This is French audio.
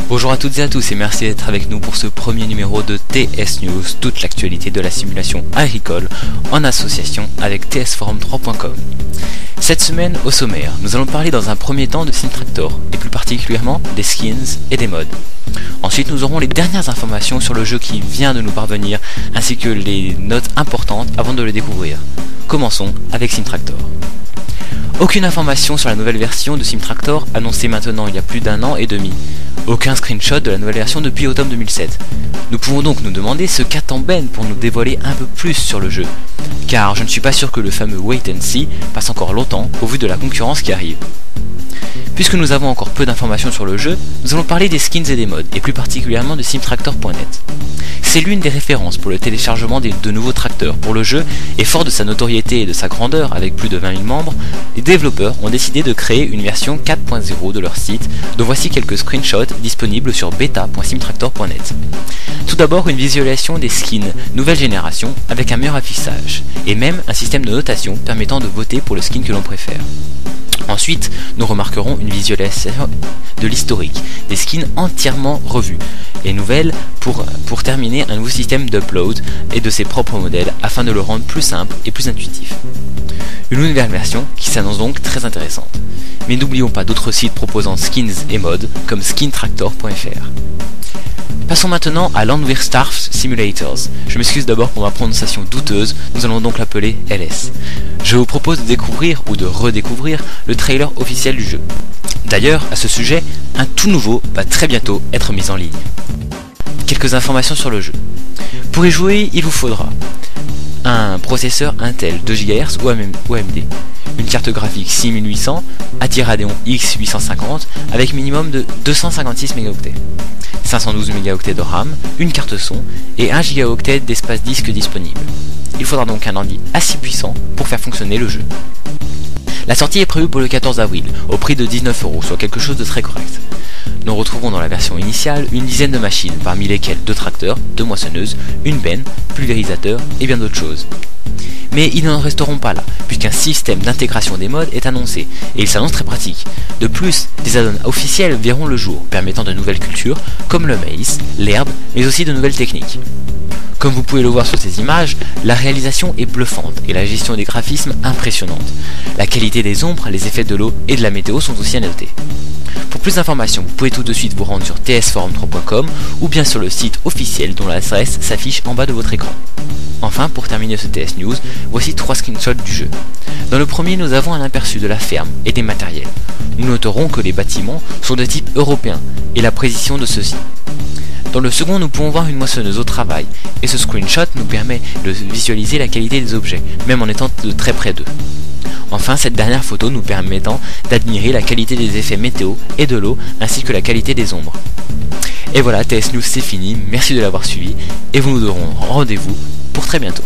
Bonjour à toutes et à tous et merci d'être avec nous pour ce premier numéro de TS News, toute l'actualité de la simulation agricole en association avec tsforum3.com. Cette semaine, au sommaire, nous allons parler dans un premier temps de SimTractor et plus particulièrement des skins et des mods. Ensuite, nous aurons les dernières informations sur le jeu qui vient de nous parvenir ainsi que les notes importantes avant de le découvrir. Commençons avec SimTractor. Aucune information sur la nouvelle version de SimTractor annoncée maintenant il y a plus d'un an et demi. Aucun screenshot de la nouvelle version depuis automne 2007. Nous pouvons donc nous demander ce qu'attend Ben pour nous dévoiler un peu plus sur le jeu. Car je ne suis pas sûr que le fameux wait and see passe encore longtemps au vu de la concurrence qui arrive. Puisque nous avons encore peu d'informations sur le jeu, nous allons parler des skins et des mods, et plus particulièrement de simtractor.net. C'est l'une des références pour le téléchargement de nouveaux tracteurs pour le jeu, et fort de sa notoriété et de sa grandeur avec plus de 20 000 membres, les développeurs ont décidé de créer une version 4.0 de leur site, dont voici quelques screenshots disponibles sur beta.simtractor.net. Tout d'abord une visualisation des skins nouvelle génération avec un meilleur affichage, et même un système de notation permettant de voter pour le skin que l'on préfère. Ensuite, nous remarquerons une visualisation de l'historique, des skins entièrement revus et nouvelles pour terminer un nouveau système d'upload et de ses propres modèles afin de le rendre plus simple et plus intuitif. Une nouvelle version qui s'annonce donc très intéressante. Mais n'oublions pas d'autres sites proposant skins et mods comme skintractor.fr. Passons maintenant à Landwirtschaft Simulators. Je m'excuse d'abord pour ma prononciation douteuse, nous allons donc l'appeler LS. Je vous propose de découvrir ou de redécouvrir le trailer officiel du jeu. D'ailleurs, à ce sujet, un tout nouveau va très bientôt être mis en ligne. Quelques informations sur le jeu. Pour y jouer, il vous faudra un processeur Intel 2 GHz ou AMD, une carte graphique 6800, Ati Radeon X850 avec minimum de 256 mégaoctets, 512 mégaoctets de RAM, une carte son et 1 gigaoctet d'espace disque disponible. Il faudra donc un ordi assez puissant pour faire fonctionner le jeu. La sortie est prévue pour le 14 avril, au prix de 19 €, soit quelque chose de très correct. Nous retrouvons dans la version initiale une dizaine de machines, parmi lesquelles 2 tracteurs, 2 moissonneuses, une benne, pulvérisateur et bien d'autres choses. Mais ils n'en resteront pas là, puisqu'un système d'intégration des mods est annoncé, et il s'annonce très pratique. De plus, des add-ons officiels verront le jour, permettant de nouvelles cultures, comme le maïs, l'herbe, mais aussi de nouvelles techniques. Comme vous pouvez le voir sur ces images, la réalisation est bluffante et la gestion des graphismes impressionnante. La qualité des ombres, les effets de l'eau et de la météo sont aussi à noter. Pour plus d'informations, vous pouvez tout de suite vous rendre sur tsforum3.com ou bien sur le site officiel dont l'adresse s'affiche en bas de votre écran. Enfin, pour terminer ce TS News, voici 3 screenshots du jeu. Dans le premier, nous avons un aperçu de la ferme et des matériels. Nous noterons que les bâtiments sont de type européen et la précision de ceux-ci. Dans le second, nous pouvons voir une moissonneuse au travail, et ce screenshot nous permet de visualiser la qualité des objets, même en étant de très près d'eux. Enfin, cette dernière photo nous permettant d'admirer la qualité des effets météo et de l'eau, ainsi que la qualité des ombres. Et voilà, TS News c'est fini, merci de l'avoir suivi, et vous nous aurons rendez-vous pour très bientôt.